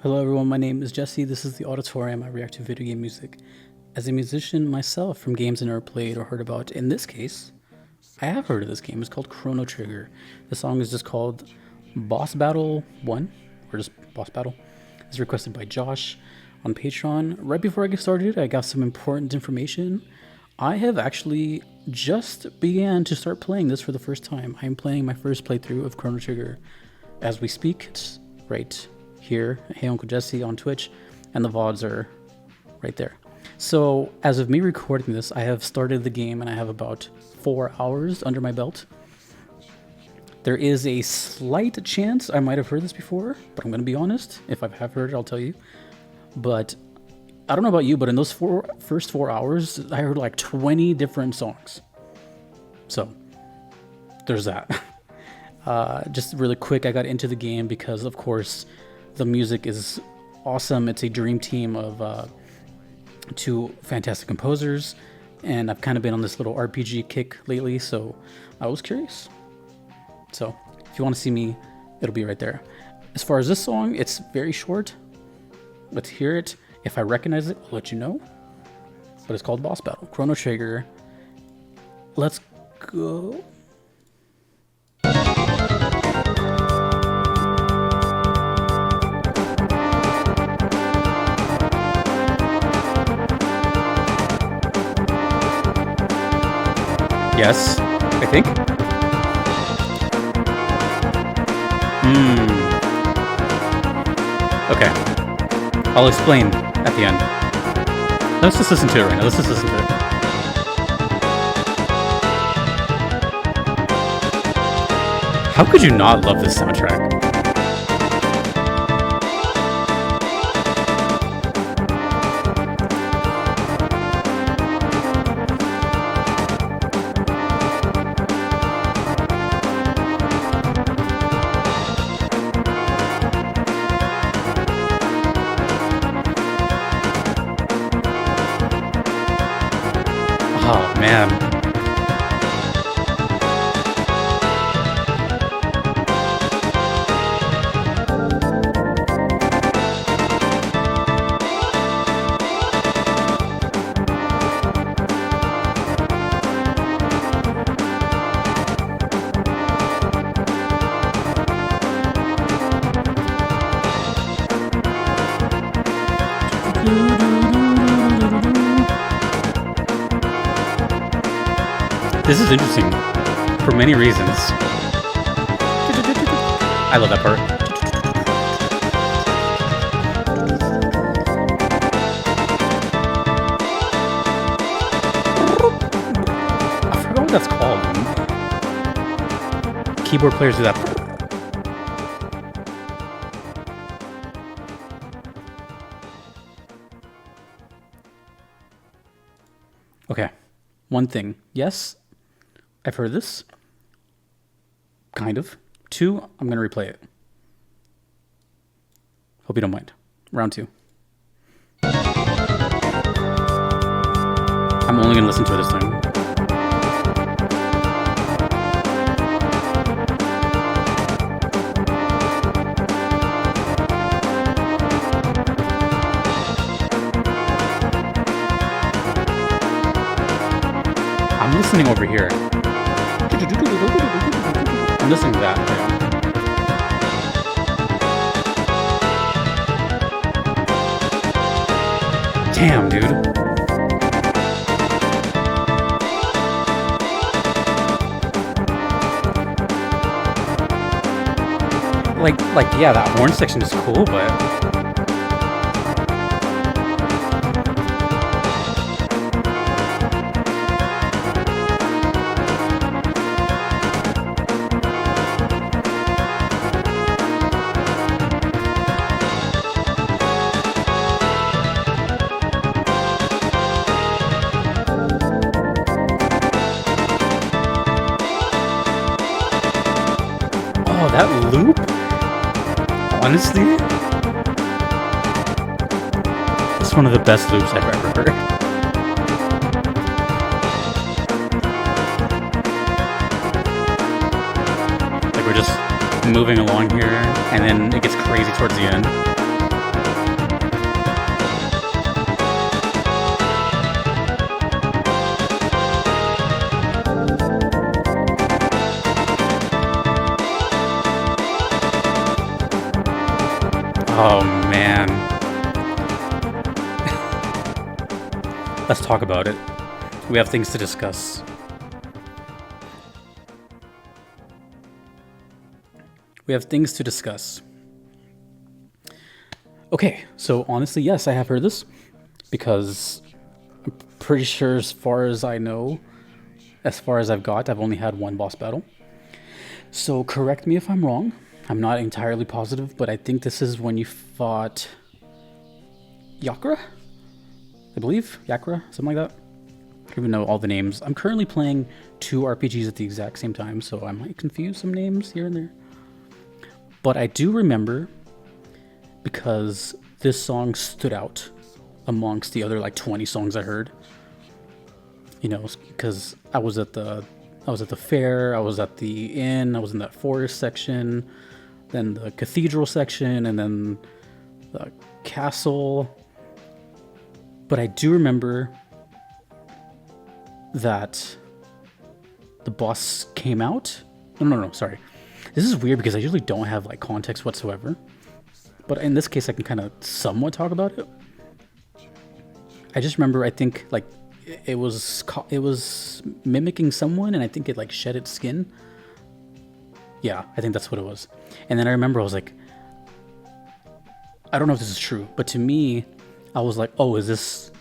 Hello everyone, my name is Jesse. This is the Auditorium. I react to video game music. As a musician myself from games I never played or heard about, in this case, I have heard of this game. It's called Chrono Trigger. The song is just called Boss Battle 1, or just Boss Battle. It's requested by Josh on Patreon. Right before I get started, I got some important information. I have actually just began to start playing this for the first time. I am playing my first playthrough of Chrono Trigger as we speak. It's right here, Hey Uncle Jesse on Twitch, and the VODs are right there. So as of me recording this, I have started the game and I have about 4 hours under my belt. There is a slight chance I might have heard this before, but I'm going to be honest. If I have heard it, I'll tell you. But I don't know about you, but in those first 4 hours, I heard like 20 different songs. So there's that. Just really quick, I got into the game because, of course, the music is awesome. It's a dream team of two fantastic composers, and I've kind of been on this little RPG kick lately, so I was curious. So if you want to see me, it'll be right there. As far as this song, it's very short. Let's hear it. If I recognize it, I'll let you know. But it's called Boss Battle, Chrono Trigger. Let's go. Yes, I think. Okay. I'll explain at the end. Let's just listen to it right now. Let's just listen to it. How could you not love this soundtrack? Oh, man. This is interesting for many reasons. I love that part. I forgot what that's called. Keyboard players do that. Okay, one thing. Yes, I've heard this. Kind of. 2, I'm going to replay it. Hope you don't mind. Round 2. I'm only going to listen to it this time. I'm listening over here. I'm listening to that. Damn, dude. Yeah, that horn section is cool, but that loop, honestly, it's one of the best loops I've ever heard. Like, we're just moving along here, and then it gets crazy towards the end. Oh man. Let's talk about it. We have things to discuss. We have things to discuss. Okay, so honestly, yes, I have heard this because I'm pretty sure, as far as I know, as far as I've only had one boss battle. So correct me if I'm wrong. I'm not entirely positive, but I think this is when you fought Yakra? I believe? Yakra? Something like that? I don't even know all the names. I'm currently playing 2 RPGs at the exact same time, so I might confuse some names here and there. But I do remember, because this song stood out amongst the other like 20 songs I heard. You know, because I was at the fair, I was at the inn, I was in that forest section, then the cathedral section, and then the castle. But I do remember that the boss came out. No, sorry. This is weird because I usually don't have like context whatsoever. But in this case, I can kind of somewhat talk about it. I just remember, I think like it was mimicking someone, and I think it like shed its skin. Yeah, I think that's what it was. And then I remember I was like, I don't know if this is true, but to me, I was like, oh, is this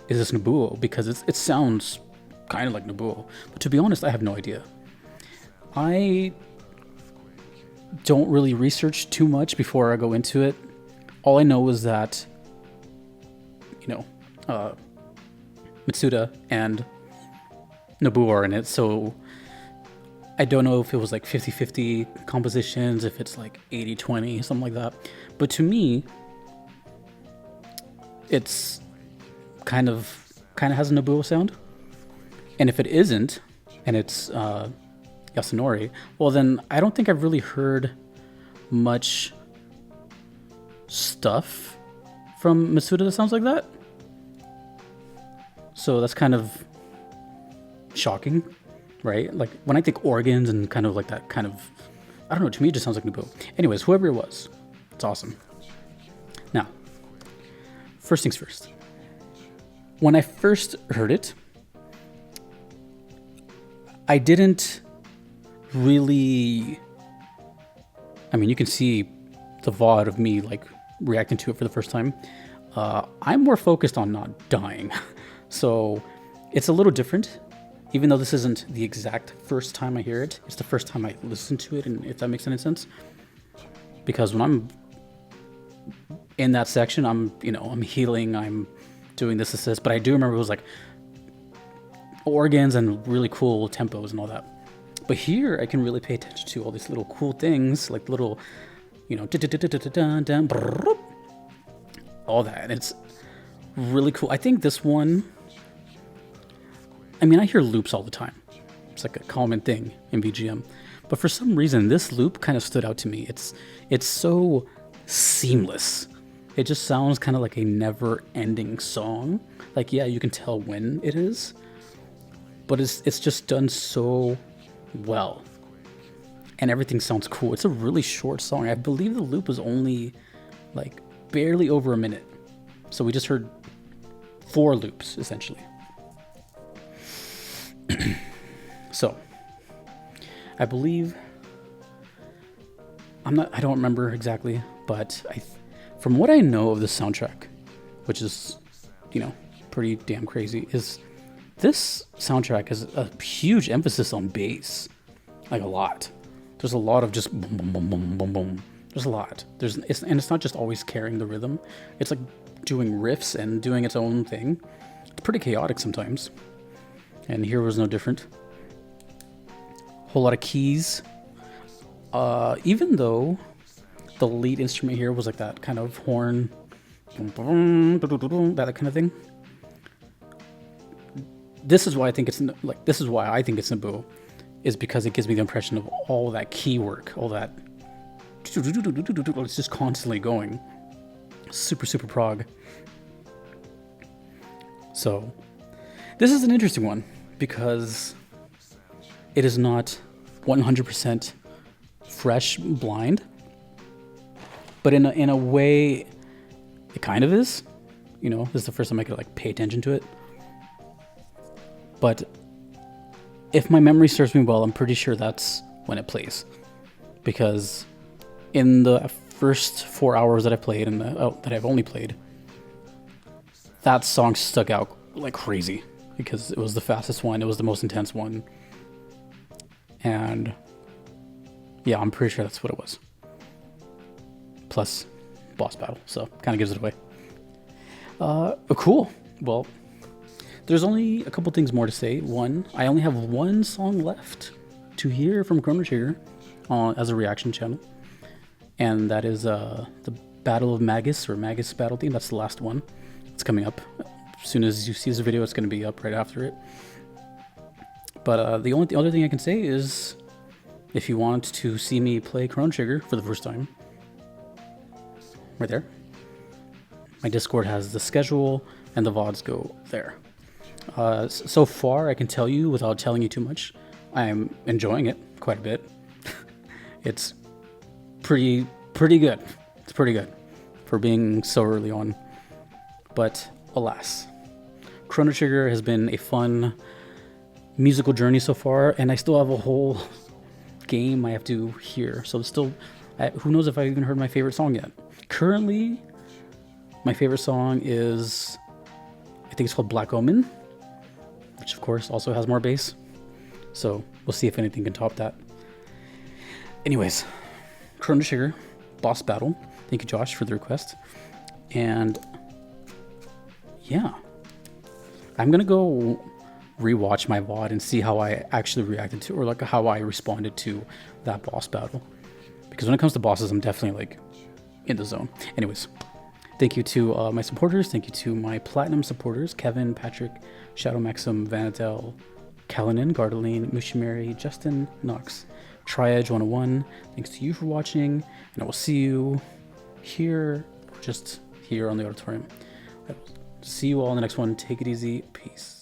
Nobuo? Because it sounds kind of like Nobuo. But to be honest, I have no idea. I don't really research too much before I go into it. All I know is that, you know, Mitsuda and Nobuo are in it, so I don't know if it was like 50-50 compositions, if it's like 80-20, something like that. But to me, it's kind of has a Nobuo sound. And if it isn't, and it's Yasunori, well then I don't think I've really heard much stuff from Mitsuda that sounds like that. So that's kind of shocking, right? Like when I think organs and kind of like that kind of, I don't know, to me it just sounds like Nobuo. Anyways, whoever it was, it's awesome. Now, first things first. When I first heard it, I didn't really, I mean, you can see the VOD of me like reacting to it for the first time. I'm more focused on not dying. So it's a little different, even though this isn't the exact first time I hear it. It's the first time I listen to it, and if that makes any sense. Because when I'm in that section, I'm healing, I'm doing this assist, but I do remember it was like organs and really cool tempos and all that. But here I can really pay attention to all these little cool things, like little, all that. And it's really cool. I think this one, I mean, I hear loops all the time. It's like a common thing in VGM. But for some reason, this loop kind of stood out to me. It's so seamless. It just sounds kind of like a never-ending song. Like, yeah, you can tell when it is, but it's just done so well. And everything sounds cool. It's a really short song. I believe the loop was only like barely over a minute. So we just heard 4 loops, essentially. So, I believe, I don't remember exactly, but from what I know of the soundtrack, which is, pretty damn crazy, is this soundtrack has a huge emphasis on bass, like a lot. There's a lot of just boom, boom, boom, boom, boom, boom. There's a lot. And it's not just always carrying the rhythm. It's like doing riffs and doing its own thing. It's pretty chaotic sometimes. And here was no different. Whole lot of keys. Even though the lead instrument here was like that kind of horn, that kind of thing. This is why I think it's Nobuo, is because it gives me the impression of all that key work, all that. It's just constantly going. Super, super prog. So, this is an interesting one because it is not 100% fresh blind, but in a way, it kind of is. You know, this is the first time I could like pay attention to it. But if my memory serves me well, I'm pretty sure that's when it plays, because in the first 4 hours that I played and that I've only played, that song stuck out like crazy because it was the fastest one, it was the most intense one, and yeah, I'm pretty sure that's what it was. Plus, boss battle, so kind of gives it away. Cool. Well, there's only a couple things more to say. One, I only have one song left to hear from Chrono Trigger as a reaction channel, and that is the Battle of Magus, or Magus Battle Theme. That's the last one. It's coming up. As soon as you see this video, it's going to be up right after it. But the other thing I can say is, if you want to see me play Chrono Trigger for the first time, right there, my Discord has the schedule and the VODs go there. So far, I can tell you without telling you too much, I'm enjoying it quite a bit. It's pretty good. It's pretty good for being so early on. But alas, Chrono Trigger has been a fun musical journey so far, and I still have a whole game I have to hear. So still, who knows if I even heard my favorite song yet. Currently, my favorite song is, I think it's called Black Omen, which of course also has more bass. So we'll see if anything can top that. Anyways, Chrono Trigger, boss battle. Thank you, Josh, for the request. And yeah, I'm gonna go rewatch my VOD and see how I actually reacted to, or like how I responded to that boss battle. Because when it comes to bosses, I'm definitely like in the zone. Anyways, thank you to my supporters. Thank you to my platinum supporters: Kevin, Patrick, Shadow Maxim, Vanadel, Kalinin, Gardeline, Mushimari, Justin, Knox, Triedge 101. Thanks to you for watching, and I will see you here, or just here on the auditorium. I will see you all in the next one. Take it easy. Peace.